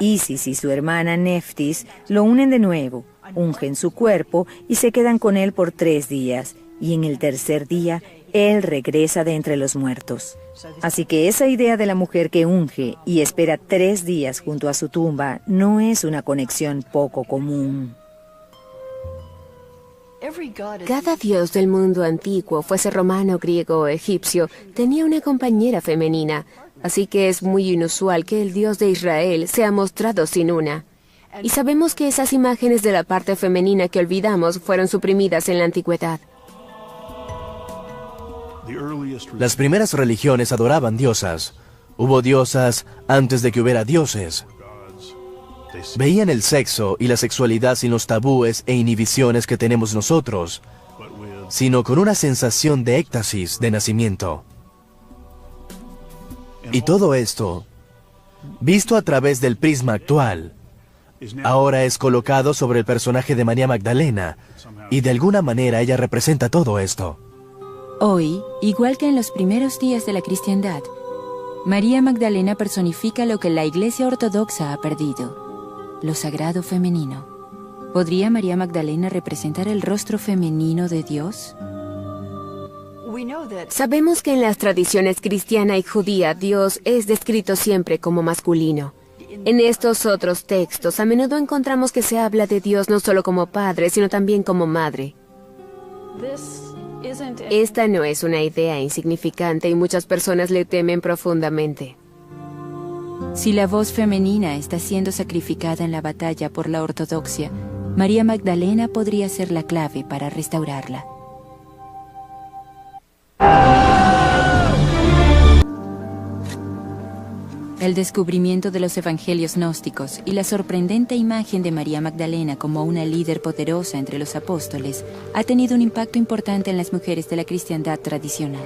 Isis y su hermana Neftis lo unen de nuevo, ungen su cuerpo y se quedan con él por 3 días, y en el tercer día, él regresa de entre los muertos. Así que esa idea de la mujer que unge y espera 3 días junto a su tumba no es una conexión poco común. Cada dios del mundo antiguo, fuese romano, griego o egipcio, tenía una compañera femenina, así que es muy inusual que el Dios de Israel sea mostrado sin una. Y sabemos que esas imágenes de la parte femenina que olvidamos fueron suprimidas en la antigüedad. Las primeras religiones adoraban diosas. Hubo diosas antes de que hubiera dioses. Veían el sexo y la sexualidad sin los tabúes e inhibiciones que tenemos nosotros, sino con una sensación de éxtasis de nacimiento. Y todo esto, visto a través del prisma actual, ahora es colocado sobre el personaje de María Magdalena, y de alguna manera ella representa todo esto. Hoy, igual que en los primeros días de la cristiandad, María Magdalena personifica lo que la Iglesia Ortodoxa ha perdido: lo sagrado femenino. ¿Podría María Magdalena representar el rostro femenino de Dios? Sabemos que en las tradiciones cristiana y judía, Dios es descrito siempre como masculino. En estos otros textos, a menudo encontramos que se habla de Dios no solo como padre, sino también como madre. Esta no es una idea insignificante y muchas personas le temen profundamente. Si la voz femenina está siendo sacrificada en la batalla por la ortodoxia, María Magdalena podría ser la clave para restaurarla. El descubrimiento de los evangelios gnósticos y la sorprendente imagen de María Magdalena como una líder poderosa entre los apóstoles ha tenido un impacto importante en las mujeres de la cristiandad tradicional.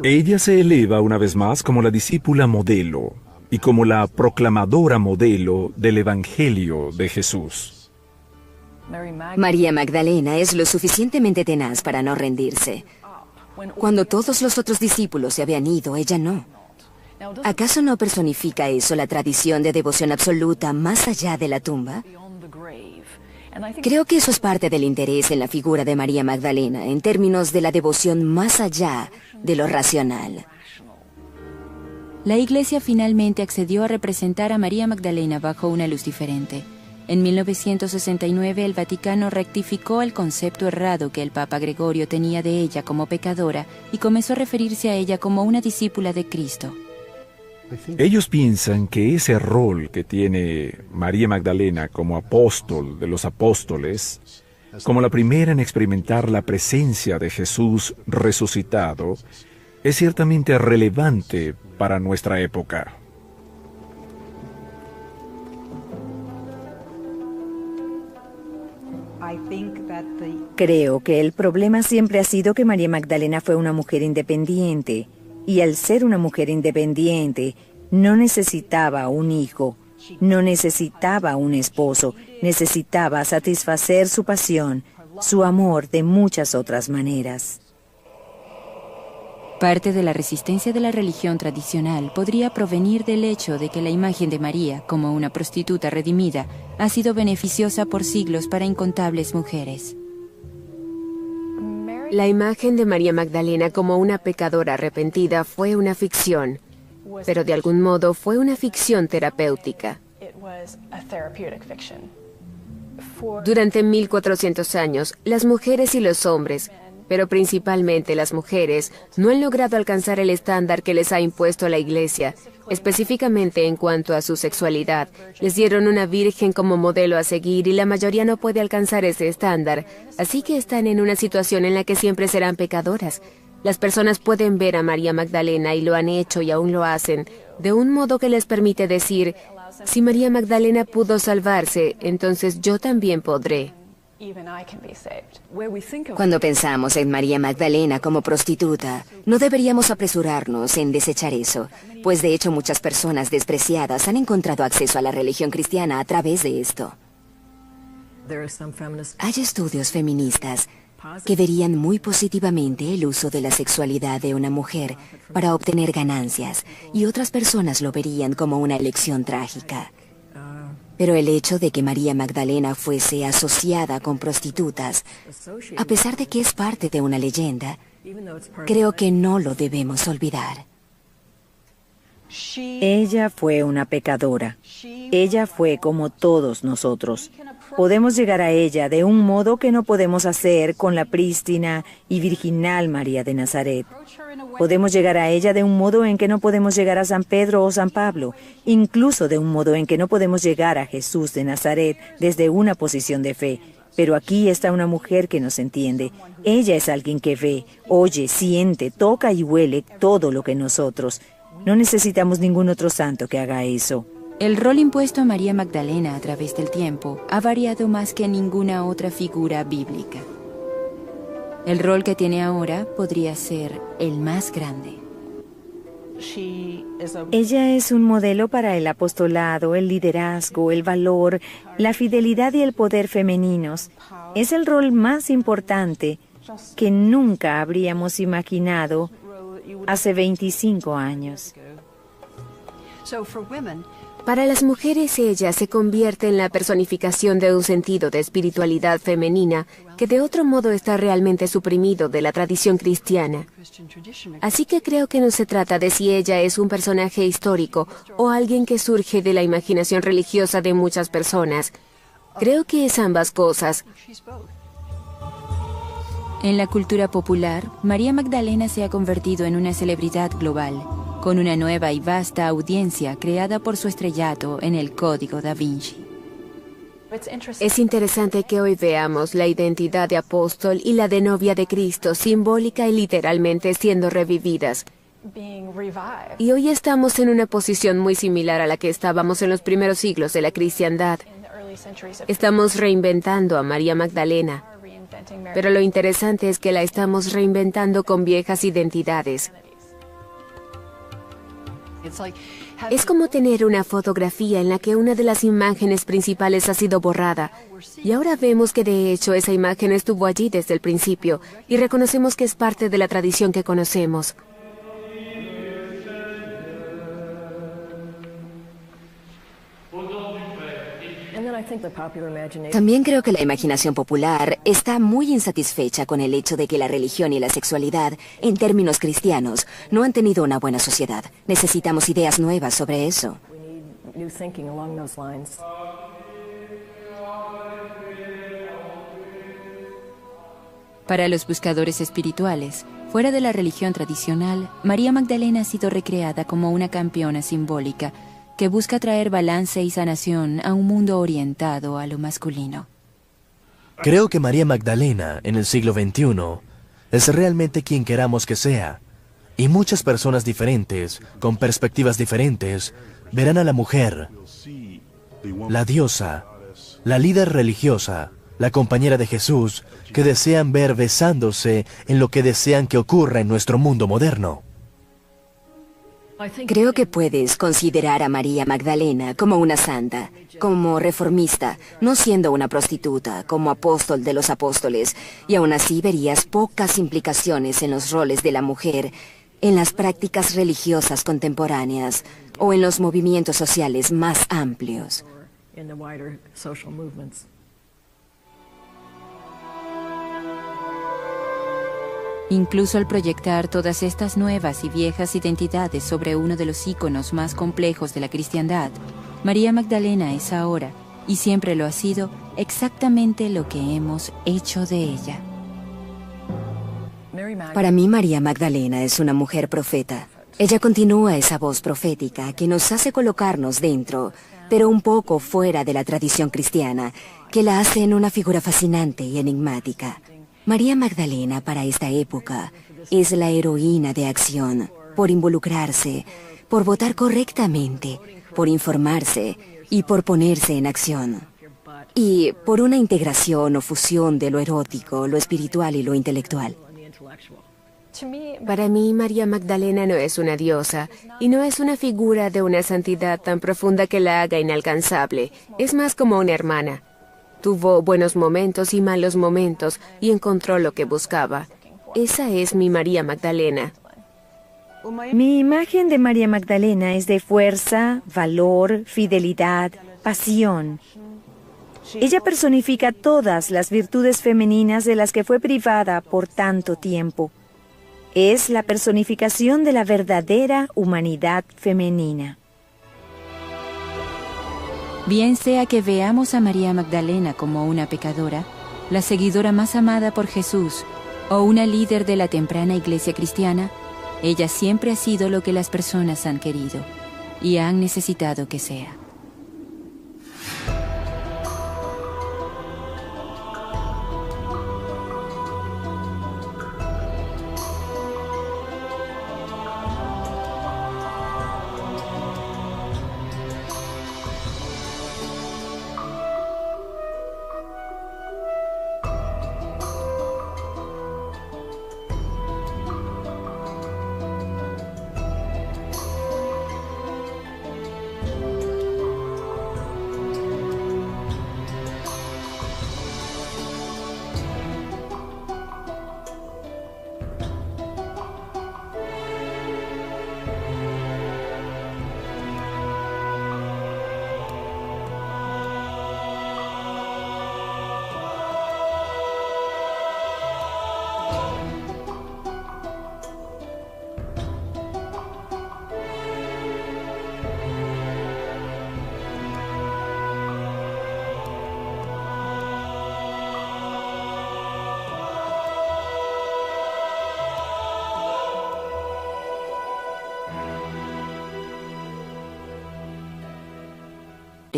Ella se eleva una vez más como la discípula modelo y como la proclamadora modelo del Evangelio de Jesús. María Magdalena es lo suficientemente tenaz para no rendirse. Cuando todos los otros discípulos se habían ido, ella no. ¿Acaso no personifica eso la tradición de devoción absoluta más allá de la tumba? Creo que eso es parte del interés en la figura de María Magdalena, en términos de la devoción más allá de lo racional. La Iglesia finalmente accedió a representar a María Magdalena bajo una luz diferente. En 1969 el Vaticano rectificó el concepto errado que el Papa Gregorio tenía de ella como pecadora y comenzó a referirse a ella como una discípula de Cristo. Ellos piensan que ese rol que tiene María Magdalena como apóstol de los apóstoles, como la primera en experimentar la presencia de Jesús resucitado, es ciertamente relevante para nuestra época. Creo que el problema siempre ha sido que María Magdalena fue una mujer independiente, y al ser una mujer independiente, no necesitaba un hijo, no necesitaba un esposo, necesitaba satisfacer su pasión, su amor de muchas otras maneras. Parte de la resistencia de la religión tradicional podría provenir del hecho de que la imagen de María, como una prostituta redimida, ha sido beneficiosa por siglos para incontables mujeres. La imagen de María Magdalena como una pecadora arrepentida fue una ficción, pero de algún modo fue una ficción terapéutica. Durante 1400 años, las mujeres y los hombres, pero principalmente las mujeres, no han logrado alcanzar el estándar que les ha impuesto la Iglesia, específicamente en cuanto a su sexualidad. Les dieron una virgen como modelo a seguir y la mayoría no puede alcanzar ese estándar, así que están en una situación en la que siempre serán pecadoras. Las personas pueden ver a María Magdalena y lo han hecho y aún lo hacen, de un modo que les permite decir, si María Magdalena pudo salvarse, entonces yo también podré. Cuando pensamos en María Magdalena como prostituta, no deberíamos apresurarnos en desechar eso, pues de hecho muchas personas despreciadas han encontrado acceso a la religión cristiana a través de esto. Hay estudios feministas que verían muy positivamente el uso de la sexualidad de una mujer para obtener ganancias, y otras personas lo verían como una elección trágica. Pero el hecho de que María Magdalena fuese asociada con prostitutas, a pesar de que es parte de una leyenda, creo que no lo debemos olvidar. Ella fue una pecadora. Ella fue como todos nosotros. Podemos llegar a ella de un modo que no podemos hacer con la prístina y virginal María de Nazaret. Podemos llegar a ella de un modo en que no podemos llegar a San Pedro o San Pablo, incluso de un modo en que no podemos llegar a Jesús de Nazaret desde una posición de fe. Pero aquí está una mujer que nos entiende. Ella es alguien que ve, oye, siente, toca y huele todo lo que nosotros. No necesitamos ningún otro santo que haga eso. El rol impuesto a María Magdalena a través del tiempo ha variado más que ninguna otra figura bíblica. El rol que tiene ahora podría ser el más grande. Ella es un modelo para el apostolado, el liderazgo, el valor, la fidelidad y el poder femeninos. Es el rol más importante que nunca habríamos imaginado hace 25 años. Para las mujeres, ella se convierte en la personificación de un sentido de espiritualidad femenina que de otro modo está realmente suprimido de la tradición cristiana. Así que creo que no se trata de si ella es un personaje histórico o alguien que surge de la imaginación religiosa de muchas personas. Creo que es ambas cosas. En la cultura popular, María Magdalena se ha convertido en una celebridad global, con una nueva y vasta audiencia creada por su estrellato en el Código da Vinci. Es interesante que hoy veamos la identidad de apóstol y la de novia de Cristo, simbólica y literalmente siendo revividas. Y hoy estamos en una posición muy similar a la que estábamos en los primeros siglos de la cristiandad. Estamos reinventando a María Magdalena, pero lo interesante es que la estamos reinventando con viejas identidades. Es como tener una fotografía en la que una de las imágenes principales ha sido borrada. Y ahora vemos que de hecho esa imagen estuvo allí desde el principio y reconocemos que es parte de la tradición que conocemos. También creo que la imaginación popular está muy insatisfecha con el hecho de que la religión y la sexualidad, en términos cristianos, no han tenido una buena sociedad. Necesitamos ideas nuevas sobre eso. Para los buscadores espirituales, fuera de la religión tradicional, María Magdalena ha sido recreada como una campeona simbólica que busca traer balance y sanación a un mundo orientado a lo masculino. Creo que María Magdalena, en el siglo XXI, es realmente quien queramos que sea. Y muchas personas diferentes, con perspectivas diferentes, verán a la mujer, la diosa, la líder religiosa, la compañera de Jesús, que desean ver besándose en lo que desean que ocurra en nuestro mundo moderno. Creo que puedes considerar a María Magdalena como una santa, como reformista, no siendo una prostituta, como apóstol de los apóstoles, y aún así verías pocas implicaciones en los roles de la mujer, en las prácticas religiosas contemporáneas o en los movimientos sociales más amplios. Incluso al proyectar todas estas nuevas y viejas identidades sobre uno de los íconos más complejos de la cristiandad, María Magdalena es ahora, y siempre lo ha sido, exactamente lo que hemos hecho de ella. Para mí, María Magdalena es una mujer profeta. Ella continúa esa voz profética que nos hace colocarnos dentro, pero un poco fuera de la tradición cristiana, que la hace en una figura fascinante y enigmática. María Magdalena, para esta época, es la heroína de acción, por involucrarse, por votar correctamente, por informarse y por ponerse en acción. Y por una integración o fusión de lo erótico, lo espiritual y lo intelectual. Para mí, María Magdalena no es una diosa y no es una figura de una santidad tan profunda que la haga inalcanzable. Es más como una hermana. Tuvo buenos momentos y malos momentos y encontró lo que buscaba. Esa es mi María Magdalena. Mi imagen de María Magdalena es de fuerza, valor, fidelidad, pasión. Ella personifica todas las virtudes femeninas de las que fue privada por tanto tiempo. Es la personificación de la verdadera humanidad femenina. Bien sea que veamos a María Magdalena como una pecadora, la seguidora más amada por Jesús, o una líder de la temprana iglesia cristiana, ella siempre ha sido lo que las personas han querido y han necesitado que sea.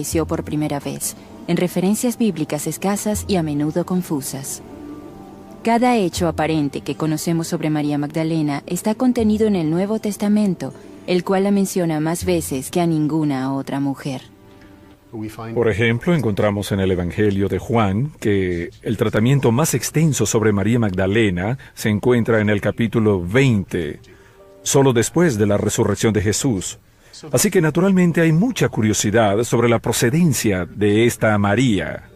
Apareció por primera vez, en referencias bíblicas escasas y a menudo confusas. Cada hecho aparente que conocemos sobre María Magdalena está contenido en el Nuevo Testamento, el cual la menciona más veces que a ninguna otra mujer. Por ejemplo, encontramos en el Evangelio de Juan que el tratamiento más extenso sobre María Magdalena se encuentra en el capítulo 20, solo después de la resurrección de Jesús. Así que naturalmente hay mucha curiosidad sobre la procedencia de esta María.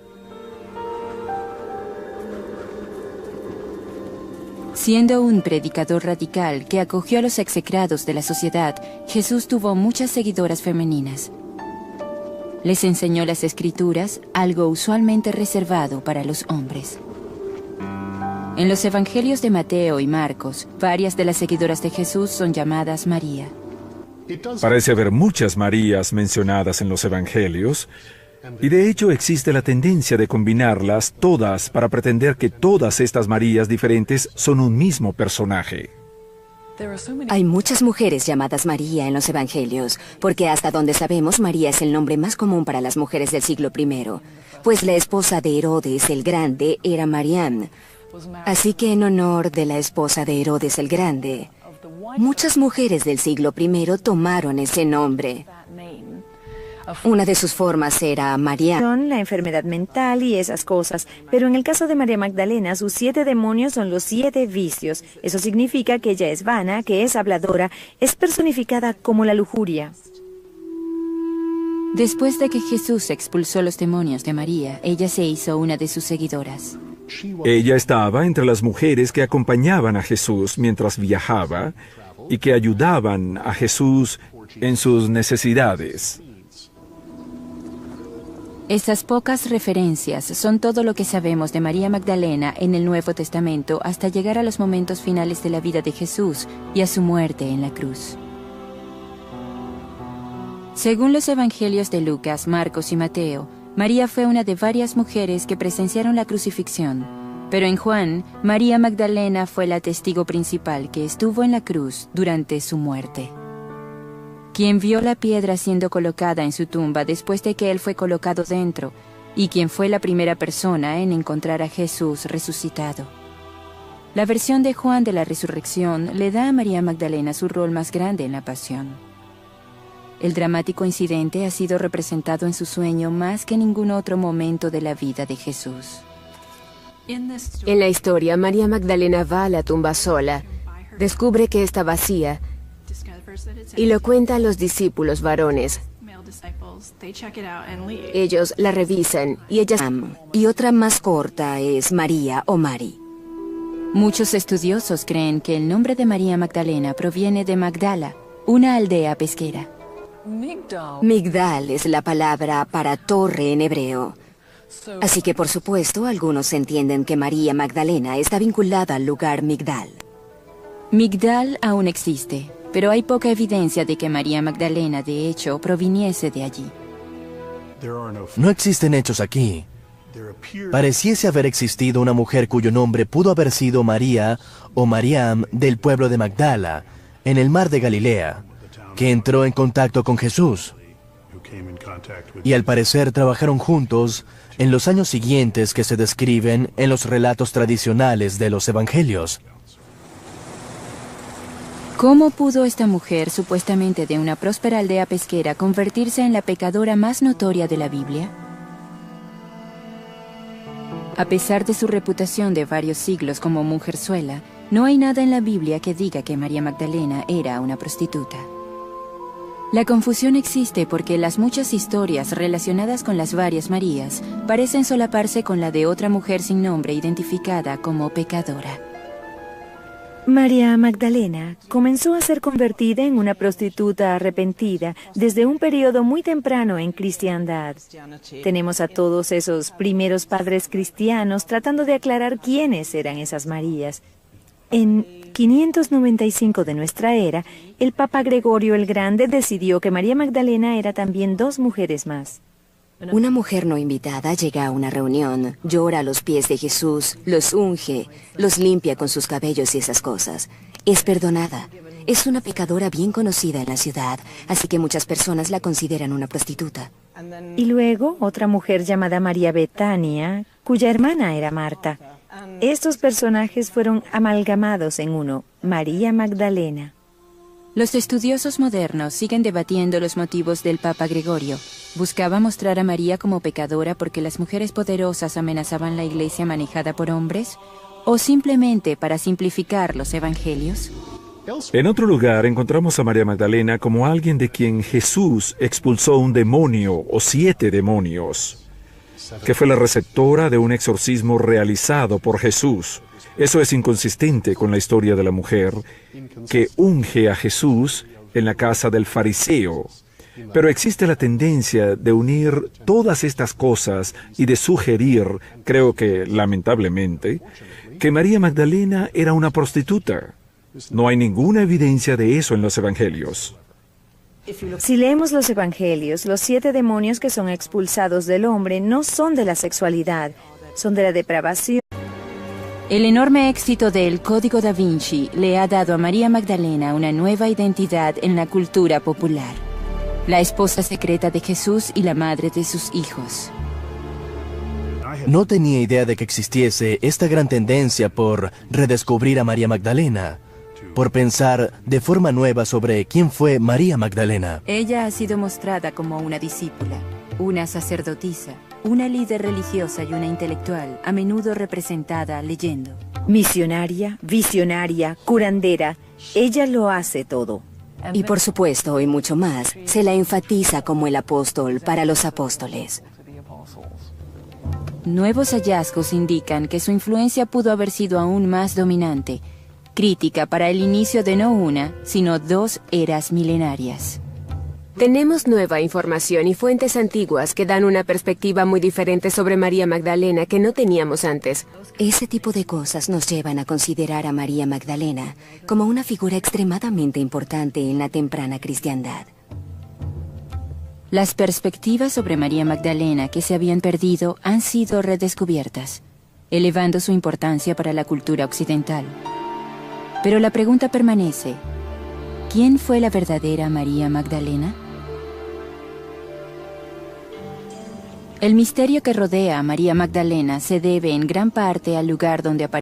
Siendo un predicador radical que acogió a los execrados de la sociedad, Jesús tuvo muchas seguidoras femeninas. Les enseñó las Escrituras, algo usualmente reservado para los hombres. En los Evangelios de Mateo y Marcos, varias de las seguidoras de Jesús son llamadas María. Parece haber muchas Marías mencionadas en los Evangelios, y de hecho existe la tendencia de combinarlas todas para pretender que todas estas Marías diferentes son un mismo personaje. Hay muchas mujeres llamadas María en los Evangelios, porque hasta donde sabemos María es el nombre más común para las mujeres del siglo I, pues la esposa de Herodes el Grande era Mariam. Así que en honor de la esposa de Herodes el Grande, muchas mujeres del siglo I tomaron ese nombre. Una de sus formas era María. Son la enfermedad mental y esas cosas, pero en el caso de María Magdalena, sus 7 demonios son los 7 vicios. Eso significa que ella es vana, que es habladora, es personificada como la lujuria. Después de que Jesús expulsó los demonios de María, ella se hizo una de sus seguidoras. Ella estaba entre las mujeres que acompañaban a Jesús mientras viajaba, y que ayudaban a Jesús en sus necesidades. Estas pocas referencias son todo lo que sabemos de María Magdalena en el Nuevo Testamento hasta llegar a los momentos finales de la vida de Jesús y a su muerte en la cruz. Según los evangelios de Lucas, Marcos y Mateo, María fue una de varias mujeres que presenciaron la crucifixión, pero en Juan, María Magdalena fue la testigo principal que estuvo en la cruz durante su muerte. Quien vio la piedra siendo colocada en su tumba después de que él fue colocado dentro, y quien fue la primera persona en encontrar a Jesús resucitado. La versión de Juan de la resurrección le da a María Magdalena su rol más grande en la pasión. El dramático incidente ha sido representado en su sueño más que en ningún otro momento de la vida de Jesús. En la historia, María Magdalena va a la tumba sola, descubre que está vacía y lo cuenta a los discípulos varones. Ellos la revisan y ella... Y otra más corta es María o Mari. Muchos estudiosos creen que el nombre de María Magdalena proviene de Magdala, una aldea pesquera. Migdal es la palabra para torre en hebreo. Así que, por supuesto, algunos entienden que María Magdalena está vinculada al lugar Migdal. Migdal aún existe, pero hay poca evidencia de que María Magdalena, de hecho, proviniese de allí. No existen hechos aquí. Pareciese haber existido una mujer cuyo nombre pudo haber sido María o Mariam del pueblo de Magdala, en el mar de Galilea, que entró en contacto con Jesús. Y al parecer trabajaron juntos en los años siguientes que se describen en los relatos tradicionales de los evangelios. ¿Cómo pudo esta mujer, supuestamente de una próspera aldea pesquera, convertirse en la pecadora más notoria de la Biblia? A pesar de su reputación de varios siglos como mujerzuela, no hay nada en la Biblia que diga que María Magdalena era una prostituta. La confusión existe porque las muchas historias relacionadas con las varias Marías parecen solaparse con la de otra mujer sin nombre identificada como pecadora. María Magdalena comenzó a ser convertida en una prostituta arrepentida desde un periodo muy temprano en cristiandad. Tenemos a todos esos primeros padres cristianos tratando de aclarar quiénes eran esas Marías. En 595 de nuestra era, el Papa Gregorio el Grande decidió que María Magdalena era también dos mujeres más. Una mujer no invitada llega a una reunión, llora a los pies de Jesús, los unge, los limpia con sus cabellos y esas cosas. Es perdonada. Es una pecadora bien conocida en la ciudad, así que muchas personas la consideran una prostituta. Y luego, otra mujer llamada María Betania, cuya hermana era Marta. Estos personajes fueron amalgamados en uno, María Magdalena. Los estudiosos modernos siguen debatiendo los motivos del Papa Gregorio. ¿Buscaba mostrar a María como pecadora porque las mujeres poderosas amenazaban la iglesia manejada por hombres? ¿O simplemente para simplificar los evangelios? En otro lugar encontramos a María Magdalena como alguien de quien Jesús expulsó un demonio o 7 demonios, que fue la receptora de un exorcismo realizado por Jesús. Eso es inconsistente con la historia de la mujer que unge a Jesús en la casa del fariseo. Pero existe la tendencia de unir todas estas cosas y de sugerir, creo que lamentablemente, que María Magdalena era una prostituta. No hay ninguna evidencia de eso en los evangelios. Si leemos los evangelios, los 7 demonios que son expulsados del hombre no son de la sexualidad, son de la depravación. El enorme éxito del Código da Vinci le ha dado a María Magdalena una nueva identidad en la cultura popular. La esposa secreta de Jesús y la madre de sus hijos. No tenía idea de que existiese esta gran tendencia por redescubrir a María Magdalena, por pensar de forma nueva sobre quién fue María Magdalena. Ella ha sido mostrada como una discípula, una sacerdotisa, una líder religiosa y una intelectual, a menudo representada leyendo. Misionaria, visionaria, curandera, ella lo hace todo. Y por supuesto, y mucho más, se la enfatiza como el apóstol para los apóstoles. Nuevos hallazgos indican que su influencia pudo haber sido aún más dominante. crítica para el inicio de no una, sino dos eras milenarias. Tenemos nueva información y fuentes antiguas que dan una perspectiva muy diferente sobre María Magdalena que no teníamos antes. Ese tipo de cosas nos llevan a considerar a María Magdalena como una figura extremadamente importante en la temprana cristiandad. Las perspectivas sobre María Magdalena que se habían perdido han sido redescubiertas, elevando su importancia para la cultura occidental. Pero la pregunta permanece: ¿quién fue la verdadera María Magdalena? El misterio que rodea a María Magdalena se debe en gran parte al lugar donde apareció